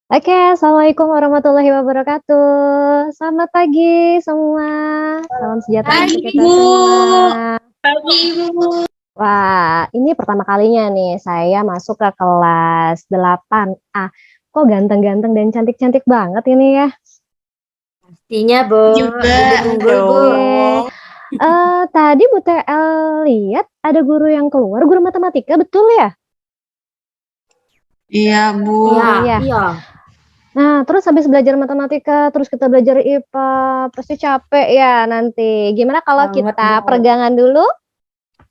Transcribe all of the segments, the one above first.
Oke, assalamualaikum warahmatullahi wabarakatuh. Selamat pagi semua. Salam sejahtera Pagi, untuk kita Bu. semua. Pagi, Bu. Wah, ini pertama kalinya nih saya masuk ke kelas 8A. Kok ganteng-ganteng dan cantik-cantik banget ini ya? Pastinya, Bu. Juga Ibu unggul, Bu. dong. Tadi Bu TL lihat ada guru yang keluar, guru matematika, betul ya? Iya, Bu. Iya, Iya. iya. Nah, terus habis belajar matematika, terus kita belajar IPA, pasti capek ya nanti. Gimana kalau Banget, kita Bu. peregangan dulu?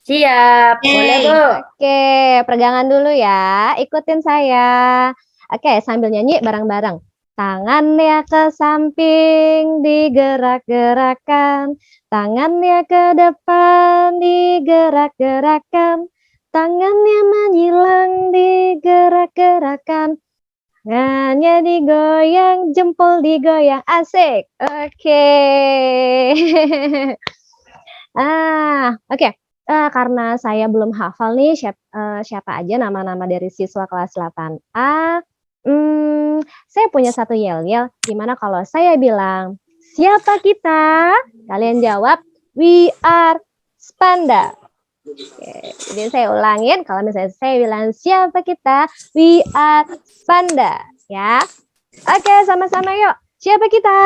Siap. Boleh, Yeay. Bu. Oke, peregangan dulu ya. Ikutin saya. Oke, sambil nyanyi bareng-bareng. Tangannya ke samping, digerak-gerakan. Tangannya ke depan, digerak-gerakan. Tangannya menyilang, digerak-gerakan. Tangannya digoyang, jempol digoyang. Asik. Oke. Oke. Karena saya belum hafal nih siapa aja nama-nama dari siswa kelas 8A. Saya punya satu yel-yel, gimana kalau saya bilang, "Siapa kita?" Kalian jawab, "We are Spanda." Oke, jadi saya ulangin, kalau misalnya saya bilang, "Siapa kita?" We are Spanda, ya. Oke, sama-sama yuk. Siapa kita?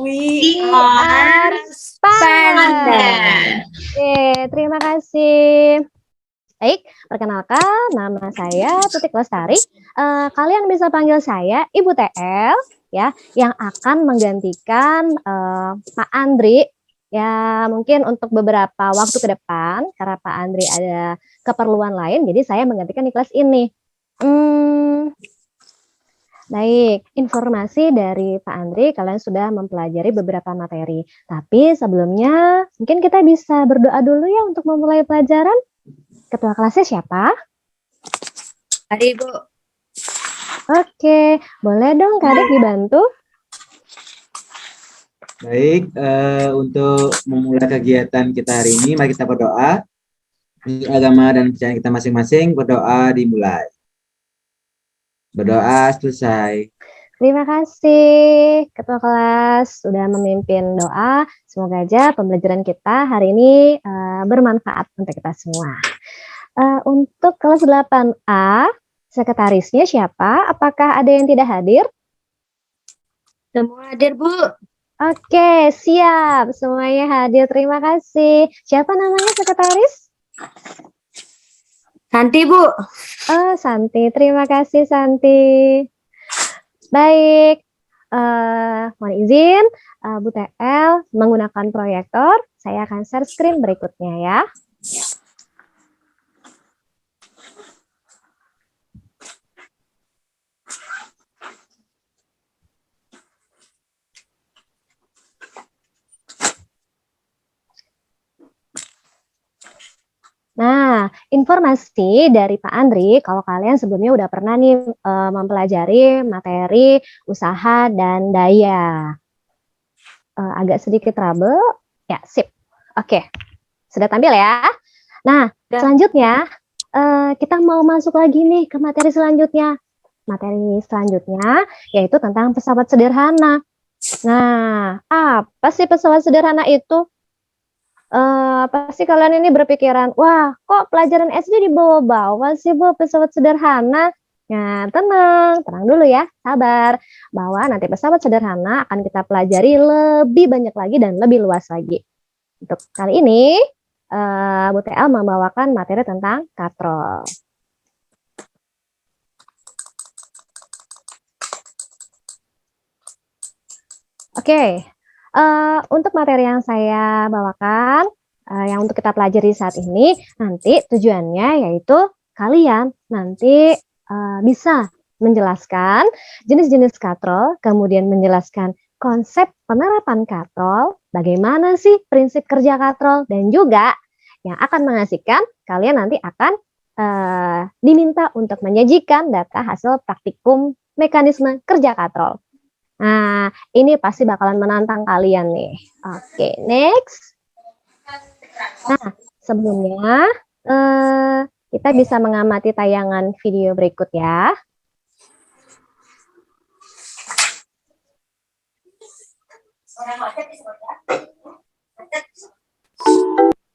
We are Panda. Panda. Oke, terima kasih. Baik, perkenalkan nama saya Tutik Lestari. Kalian bisa panggil saya Ibu TL ya, yang akan menggantikan Pak Andri ya, mungkin untuk beberapa waktu ke depan karena Pak Andri ada keperluan lain, jadi saya menggantikan di kelas ini. Baik, informasi dari Pak Andri, kalian sudah mempelajari beberapa materi. Tapi sebelumnya, mungkin kita bisa berdoa dulu ya untuk memulai pelajaran. Ketua kelasnya siapa? Mari, Bu. Oke, boleh dong Kak Adek dibantu? Baik, untuk memulai kegiatan kita hari ini, mari kita berdoa. Menurut agama dan kepercayaan kita masing-masing, berdoa dimulai. Berdoa selesai. Terima kasih Ketua kelas sudah memimpin doa. Semoga aja pembelajaran kita hari ini bermanfaat untuk kita semua. Untuk kelas 8A, sekretarisnya siapa? Apakah ada yang tidak hadir? Semua hadir, Bu. Oke, siap. Semuanya hadir. Terima kasih. Siapa namanya sekretaris? Santi, Bu. Santi. Terima kasih, Santi. Baik. Mohon izin, Bu TL menggunakan proyektor. Saya akan share screen berikutnya ya. Nah, informasi dari Pak Andri, kalau kalian sebelumnya udah pernah nih mempelajari materi usaha dan daya. Agak sedikit trouble, ya sip. Oke, sudah tampil ya. Nah, selanjutnya kita mau masuk lagi nih ke materi selanjutnya. Materi selanjutnya yaitu tentang pesawat sederhana. Nah, apa sih pesawat sederhana itu? Pasti kalian ini berpikiran, wah kok pelajaran SD dibawa-bawa sih Bu pesawat sederhana? Nah, tenang dulu ya, sabar. Bahwa nanti pesawat sederhana akan kita pelajari lebih banyak lagi dan lebih luas lagi. Untuk kali ini, Bu TL membawakan materi tentang katrol. Oke, untuk materi yang saya bawakan, yang untuk kita pelajari saat ini, nanti tujuannya yaitu kalian nanti bisa menjelaskan jenis-jenis katrol, kemudian menjelaskan konsep penerapan katrol, bagaimana sih prinsip kerja katrol, dan juga yang akan mengasihkan kalian nanti akan diminta untuk menyajikan data hasil praktikum mekanisme kerja katrol. Nah, ini pasti bakalan menantang kalian nih. Oke, next. Nah, sebelumnya kita bisa mengamati tayangan video berikut ya.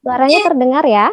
Suaranya terdengar ya?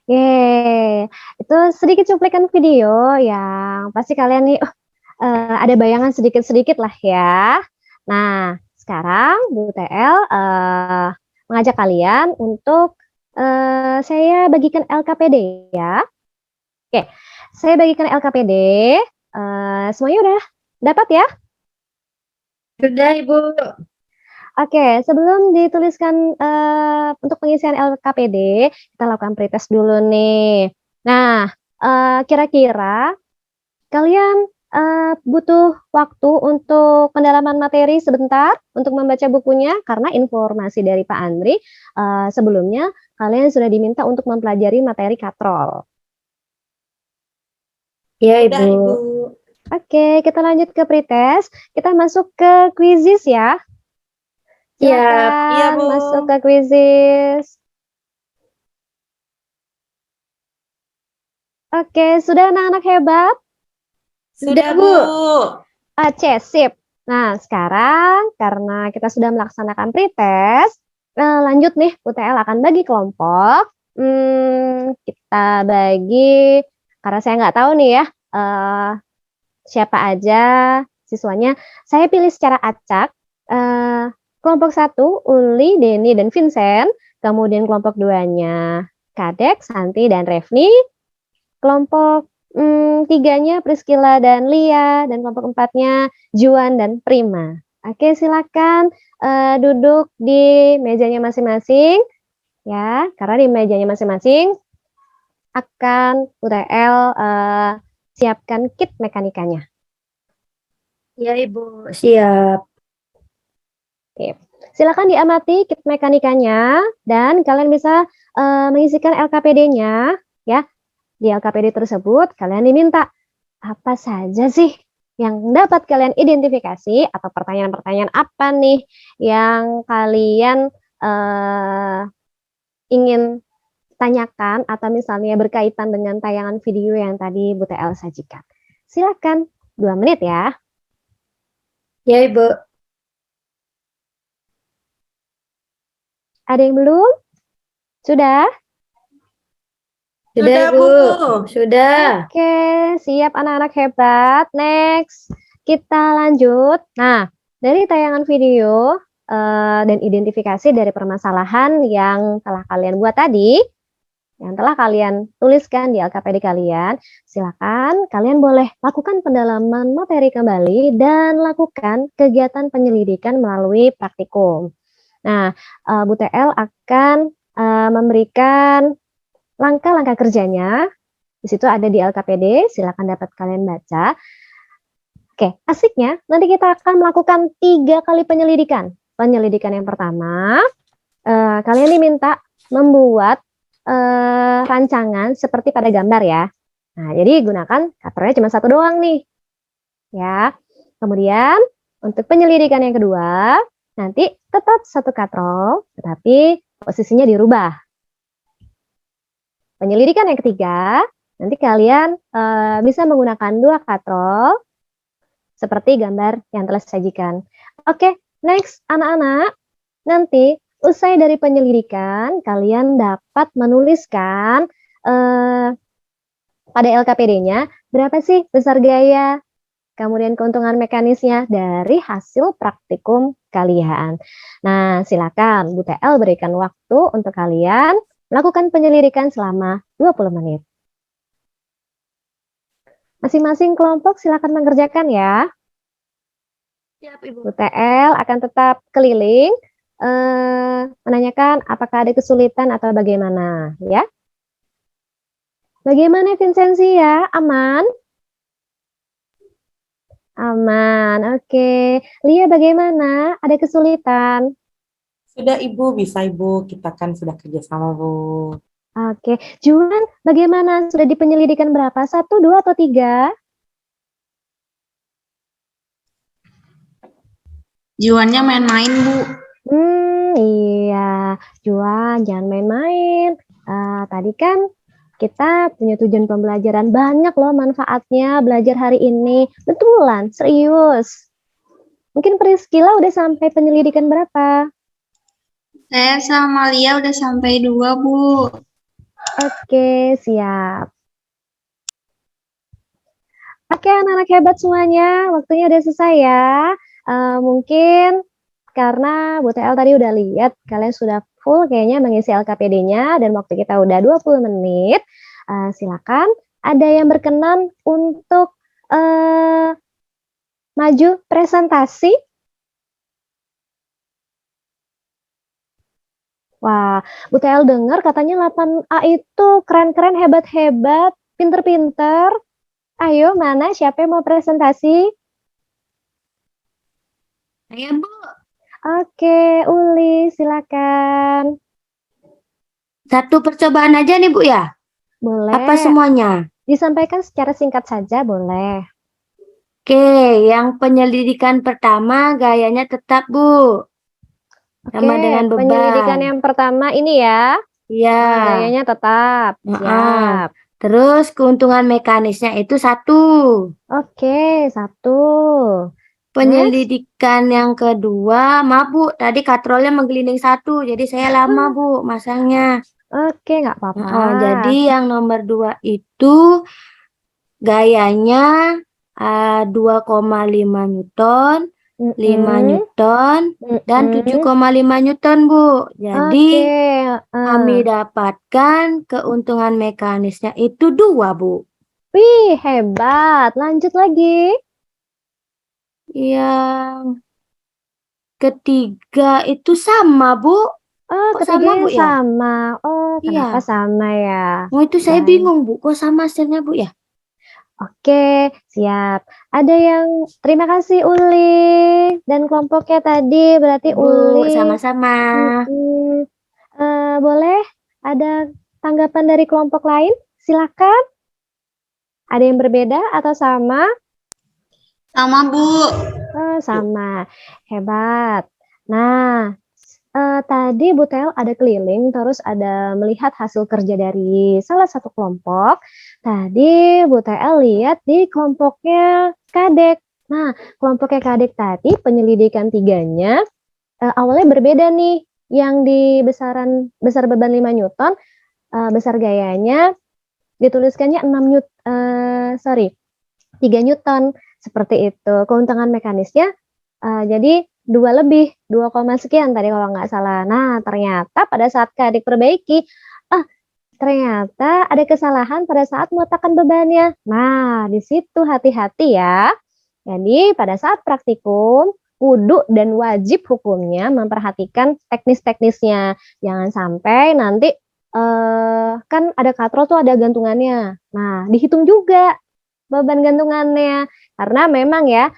Yeay, itu sedikit cuplikan video yang pasti kalian nih ada bayangan sedikit-sedikit lah ya. Nah, sekarang Bu TL mengajak kalian untuk saya bagikan LKPD ya. Oke, saya bagikan LKPD. Semuanya udah dapat ya? Sudah, Ibu. Oke, sebelum dituliskan untuk pengisian LKPD, kita lakukan pretest dulu nih. Nah, kira-kira kalian butuh waktu untuk pendalaman materi sebentar untuk membaca bukunya, karena informasi dari Pak Andri sebelumnya kalian sudah diminta untuk mempelajari materi katrol. Ya, Udah, Ibu. Ibu. Oke, kita lanjut ke pretest. Kita masuk ke quizzes ya. Siap. Silakan Iya, Bu. masuk ke quizzes. Oke, sudah anak-anak hebat? Sudah, Bu. Oke, sip. Nah, sekarang karena kita sudah melaksanakan pretest, lanjut nih, UTL akan bagi kelompok. Kita bagi, karena saya nggak tahu nih ya, siapa aja siswanya. Saya pilih secara acak. Kelompok 1, Uli, Denny, dan Vincent. Kemudian kelompok 2-nya Kadek, Santi, dan Revni. Kelompok 3-nya Priscilla dan Lia. Dan kelompok 4-nya Juan dan Prima. Oke, silakan duduk di mejanya masing-masing. Ya, karena di mejanya masing-masing akan UTL siapkan kit mekanikanya. Ya, Ibu. Siap. Silakan diamati kit mekanikanya dan kalian bisa mengisikan LKPD-nya ya. Di LKPD tersebut kalian diminta apa saja sih yang dapat kalian identifikasi atau pertanyaan-pertanyaan apa nih yang kalian ingin tanyakan atau misalnya berkaitan dengan tayangan video yang tadi Bu TL sajikan. Silakan, 2 menit ya. Ya, Ibu. Ada yang belum? Sudah? Sudah, Bu. Sudah. Oke, siap anak-anak hebat. Next, kita lanjut. Nah, dari tayangan video dan identifikasi dari permasalahan yang telah kalian buat tadi, yang telah kalian tuliskan di LKPD kalian, silakan kalian boleh lakukan pendalaman materi kembali dan lakukan kegiatan penyelidikan melalui praktikum. Nah, Bu TL akan memberikan langkah-langkah kerjanya. Di situ ada di LKPD, silakan dapat kalian baca. Oke, asiknya nanti kita akan melakukan 3 kali penyelidikan. Penyelidikan yang pertama, kalian diminta membuat rancangan seperti pada gambar ya. Nah, jadi gunakan cutter-nya cuma 1 doang nih. Ya. Kemudian untuk penyelidikan yang kedua, nanti tetap 1 katrol, tetapi posisinya dirubah. Penyelidikan yang ketiga, nanti kalian bisa menggunakan dua katrol seperti gambar yang telah disajikan. Oke, next anak-anak. Nanti usai dari penyelidikan, kalian dapat menuliskan pada LKPD-nya berapa sih besar gaya, kemudian keuntungan mekanisnya dari hasil praktikum kalian. Nah, silakan Bu TL berikan waktu untuk kalian melakukan penyelidikan selama 20 menit. Masing-masing kelompok silakan mengerjakan ya. Siap, Ibu. Bu TL akan tetap keliling menanyakan apakah ada kesulitan atau bagaimana ya. Bagaimana Vincentia? Aman? Aman, oke. Lia bagaimana? Ada kesulitan? Sudah Ibu, bisa Ibu, kita kan sudah kerjasama Bu. Oke, Juan bagaimana? Sudah di penyelidikan berapa? 1, 2, atau 3? Juannya main-main, Bu. Iya, Juan jangan main-main. Tadi kan kita punya tujuan pembelajaran banyak loh manfaatnya belajar hari ini. Betulan, serius. Mungkin Priscila udah sampai penyelidikan berapa? Saya sama Lia udah sampai 2, Bu. Oke, siap. Oke, anak-anak hebat semuanya, waktunya udah selesai ya. Mungkin karena Bu TL tadi udah lihat kalian sudah full kayaknya mengisi LKPD-nya dan waktu kita udah 20 menit. Silakan, ada yang berkenan untuk maju presentasi? Wah, Bu TL dengar katanya 8A itu keren-keren, hebat-hebat, pinter-pinter. Ayo, mana siapa yang mau presentasi? Ayo, Bu. Oke, Uli, silakan. Satu percobaan aja nih, Bu ya? Boleh. Apa semuanya? Disampaikan secara singkat saja, boleh. Oke, yang penyelidikan pertama gayanya tetap, Bu. Sama Oke, dengan beban. penyelidikan yang pertama ini ya. Iya. Gayanya tetap. Siap. Terus keuntungan mekanisnya itu 1. Oke, 1. Penyelidikan yang kedua, maaf Bu, tadi katrolnya menggelinding 1, jadi saya lama Bu masangnya. Oke, nggak apa-apa. Jadi yang nomor 2 itu gayanya 2,5 Newton, 5 Newton, dan 7,5 Newton Bu. Jadi kami dapatkan keuntungan mekanisnya itu 2 Bu. Wih, hebat. Lanjut lagi. Yang ketiga itu sama Bu. Oh, Kok ketiga sama, Bu, ya? sama. Oh, kenapa Iya. sama ya? Oh, itu saya Baik. bingung Bu, kok sama hasilnya Bu ya? Oke, siap. Ada yang terima kasih Uli dan kelompoknya tadi berarti Bu, Uli. sama-sama. Boleh ada tanggapan dari kelompok lain? Silakan. Ada yang berbeda atau sama? Sama, Bu. Sama. Hebat. Nah, tadi Bu Tel ada keliling, terus ada melihat hasil kerja dari salah satu kelompok. Tadi Bu Tel lihat di kelompoknya Kadek. Nah, kelompoknya Kadek tadi penyelidikan 3-nya awalnya berbeda nih. Yang di besar beban 5 Newton, besar gayanya dituliskannya 3 Newton. Seperti itu. Keuntungan mekanisnya jadi 2 lebih, 2, sekian tadi kalau nggak salah. Nah, ternyata pada saat Kadek perbaiki, ternyata ada kesalahan pada saat meletakkan bebannya. Nah, di situ hati-hati ya. Jadi, pada saat praktikum, kudu dan wajib hukumnya memperhatikan teknis-teknisnya. Jangan sampai nanti kan ada katrol tuh ada gantungannya. Nah, dihitung juga beban gantungannya. Karena memang ya,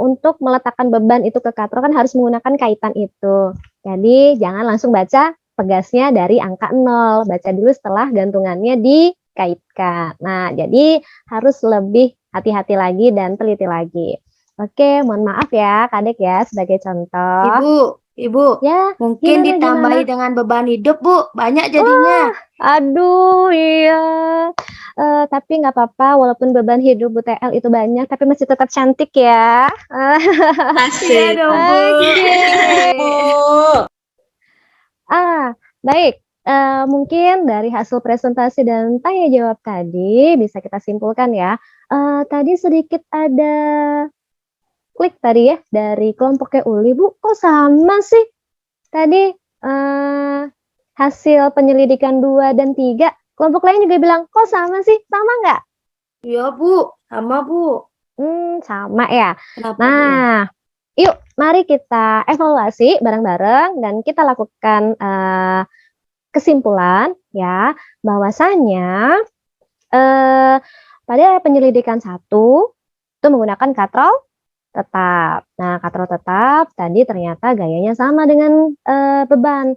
untuk meletakkan beban itu ke katrol kan harus menggunakan kaitan itu. Jadi jangan langsung baca pegasnya dari angka 0. Baca dulu setelah gantungannya dikaitkan. Nah, jadi harus lebih hati-hati lagi dan teliti lagi. Oke, mohon maaf ya Kadek ya sebagai contoh. Ibu, Ibu, Ya, mungkin gimana, ditambahi gimana? dengan beban hidup, Bu. Banyak jadinya. Aduh, iya. Tapi nggak apa-apa, walaupun beban hidup Bu TL itu banyak, tapi masih tetap cantik ya. Iya Asik. dong, Bu. Oke. Bu. Baik. Mungkin dari hasil presentasi dan tanya jawab tadi bisa kita simpulkan ya. Tadi sedikit ada klik tadi ya dari kelompoknya Uli, Bu. Kok sama sih? Tadi hasil penyelidikan 2 dan 3, kelompok lain juga bilang, kok sama sih? Sama nggak? Iya, Bu. Sama, Bu. Sama ya. Kenapa, Bu? Nah, yuk mari kita evaluasi bareng-bareng dan kita lakukan kesimpulan ya, bahwasanya pada penyelidikan 1 itu menggunakan katrol tetap. Nah, katrol tetap tadi ternyata gayanya sama dengan beban.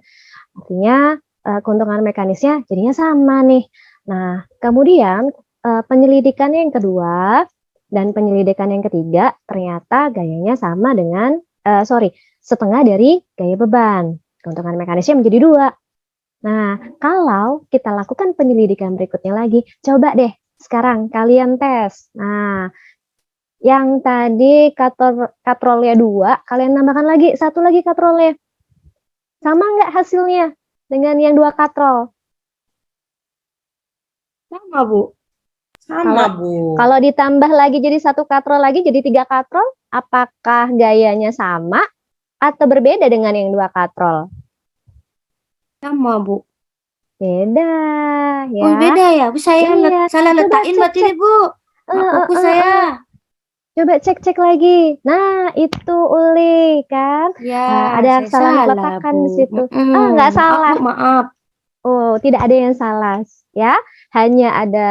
Artinya keuntungan mekanisnya jadinya sama nih. Nah, kemudian penyelidikan yang kedua dan penyelidikan yang ketiga ternyata gayanya sama dengan setengah dari gaya beban. Keuntungan mekanisnya menjadi 2. Nah, kalau kita lakukan penyelidikan berikutnya lagi, coba deh sekarang kalian tes. Nah, yang tadi katrolnya 2, kalian tambahkan lagi 1 lagi katrolnya. Sama nggak hasilnya dengan yang 2 katrol? Sama, Bu. Sama, Bu. Kalau ditambah lagi jadi 1 katrol lagi jadi 3 katrol, apakah gayanya sama atau berbeda dengan yang 2 katrol? Sama, Bu. Beda ya. Oh, beda ya? Bu, saya Iya. salah Coba letakin berarti cek. nih, Bu. Nggak fokus saya. Coba cek lagi. Nah, itu Uli kan. Ya, Ada saya kesalahan salah, peletakan Bu. di situ. Nggak Maaf, salah. Bu, maaf. Oh, tidak ada yang salah ya. Hanya ada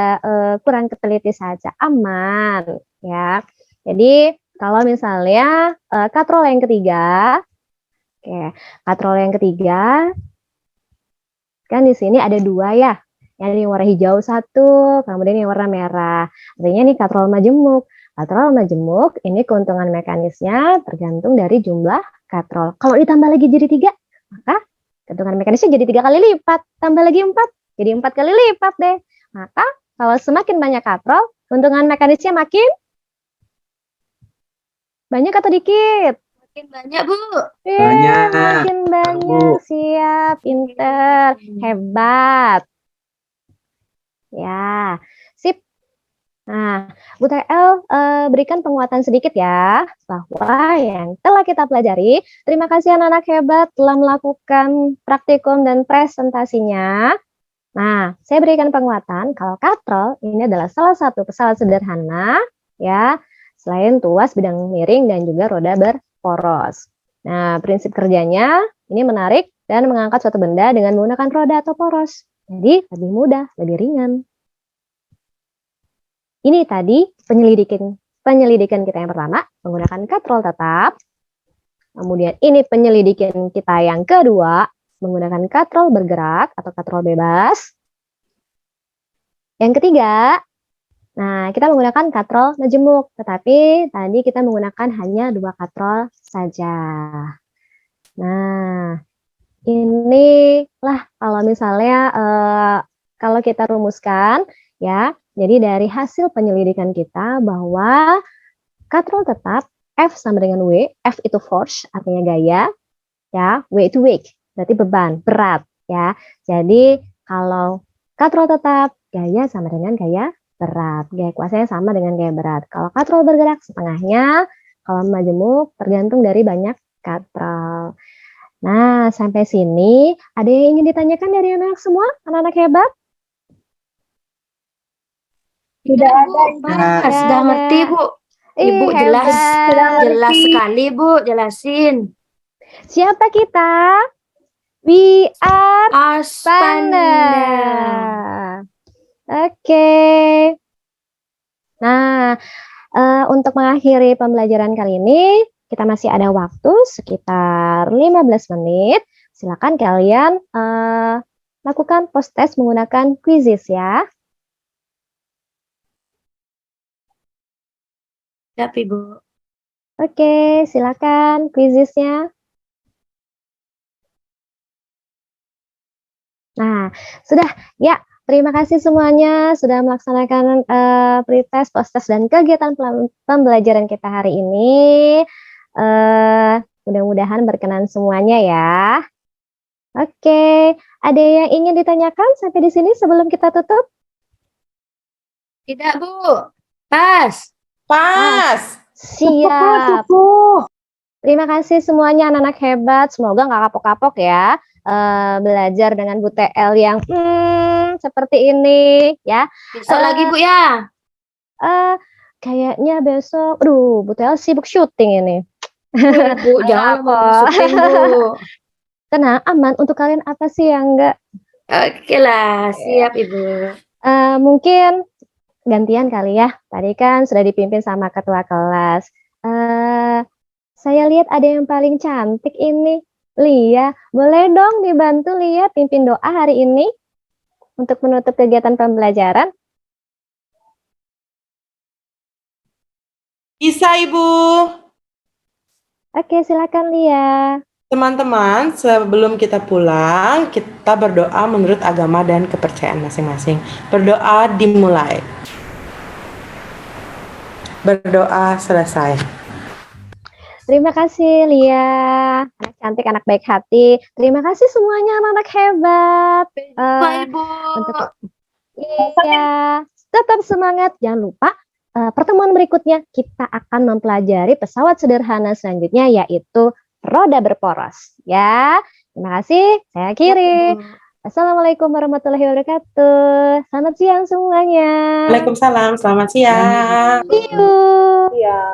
kurang keteliti saja. Aman ya. Jadi, kalau misalnya katrol yang ketiga, oke, katrol yang ketiga kan di sini ada 2 ya. Yang warna hijau 1, kemudian yang warna merah. Artinya ini katrol majemuk. Katrol majemuk ini keuntungan mekanisnya tergantung dari jumlah katrol. Kalau ditambah lagi jadi 3, maka keuntungan mekanisnya jadi 3 kali lipat. Tambah lagi 4, jadi 4 kali lipat deh. Maka kalau semakin banyak katrol, keuntungan mekanisnya makin banyak atau dikit? Makin banyak, Bu. Iya, Banyak. makin banyak. Bu. Siap, pinter, hebat. Ya, sip. Nah, Bu TL berikan penguatan sedikit ya, bahwa yang telah kita pelajari, terima kasih anak-anak hebat telah melakukan praktikum dan presentasinya. Nah, saya berikan penguatan kalau katrol ini adalah salah satu pesawat sederhana, ya, selain tuas bidang miring dan juga roda berporos. Nah, prinsip kerjanya ini menarik dan mengangkat suatu benda dengan menggunakan roda atau poros. Jadi, lebih mudah, lebih ringan. Ini tadi penyelidikan kita yang pertama menggunakan katrol tetap. Kemudian ini penyelidikan kita yang kedua menggunakan katrol bergerak atau katrol bebas. Yang ketiga, nah kita menggunakan katrol majemuk, tetapi tadi kita menggunakan hanya 2 katrol saja. Nah, inilah kalau misalnya kalau kita rumuskan ya, jadi dari hasil penyelidikan kita bahwa katrol tetap F sama dengan W, F itu force artinya gaya, ya, W itu weight berarti beban, berat ya. Jadi kalau katrol tetap gaya sama dengan gaya berat, gaya kuasanya sama dengan gaya berat. Kalau katrol bergerak setengahnya, kalau majemuk tergantung dari banyak katrol. Nah, sampai sini ada yang ingin ditanyakan dari anak semua, anak-anak hebat? Tidak ada, Pak. Sudah ngerti, Bu. Ibu jelas, jelas sekali, Bu. Jelasin. Siapa kita? We are Aspanda. Oke. Nah, untuk mengakhiri pembelajaran kali ini, kita masih ada waktu sekitar 15 menit. Silakan kalian lakukan post test menggunakan quizzes ya. Siap, Ibu. Oke, silakan quizzesnya. Nah, sudah ya. Terima kasih semuanya sudah melaksanakan pretest, post-test, dan kegiatan pembelajaran kita hari ini. Mudah-mudahan berkenan semuanya ya. Oke, ada yang ingin ditanyakan sampai di sini sebelum kita tutup? Tidak, Bu. Pas. Pas. Siap. Terima kasih semuanya anak-anak hebat. Semoga nggak kapok-kapok ya. Belajar dengan Bu TL yang seperti ini ya. Besok lagi, Bu ya. Kayaknya besok, Bu TL sibuk syuting ini. Bu, jangan mau syuting, Bu. Tenang, aman. Untuk kalian apa sih yang enggak? Oke lah, siap Ibu. Mungkin gantian kali ya. Tadi kan sudah dipimpin sama ketua kelas. Saya lihat ada yang paling cantik ini. Lia, boleh dong dibantu Lia pimpin doa hari ini untuk menutup kegiatan pembelajaran? Bisa, Ibu. Oke, silakan Lia. Teman-teman, sebelum kita pulang, kita berdoa menurut agama dan kepercayaan masing-masing. Berdoa dimulai. Berdoa selesai. Terima kasih Lia, anak cantik, anak baik hati. Terima kasih semuanya anak-anak hebat. Bye, Bu. Iya, tetap semangat. Jangan lupa pertemuan berikutnya kita akan mempelajari pesawat sederhana selanjutnya yaitu roda berporos. Ya, terima kasih. Saya akhiri. Assalamualaikum warahmatullahi wabarakatuh. Selamat siang semuanya. Waalaikumsalam, selamat siang. See you. Iya.